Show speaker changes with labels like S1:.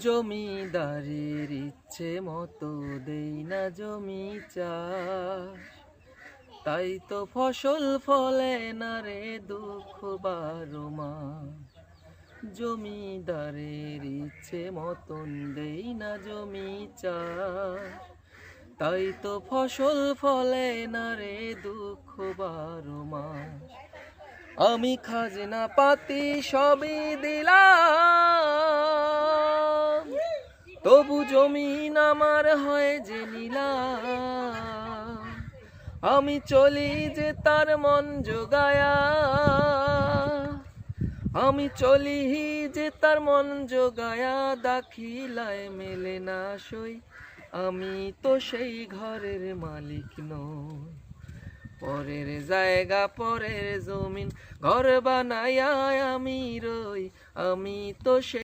S1: জমিদারের ইচ্ছে মতো দেই না জমি চাষ, তাই তো ফসল ফলে না রে দুঃখ 12 মাস। জমিদারের ইচ্ছে মতন দেই না জমি চাষ, তাই তো ফসল ফলে না রে দুঃখ 12 মাস। আমি খাজনা পাতি সবই দিলাম, তবু জমিন আমার হয় যে নিলাম। আমি চলি যে তার মন জোগায়া, আমি চলি যে তার মন জোগায়া, দাখিলায় মেলে না সই, আমি তো সেই ঘরের মালিক নই। পরের জায়গা পরের জমিন ঘর বানায়া আমি রই, আমি তো সেই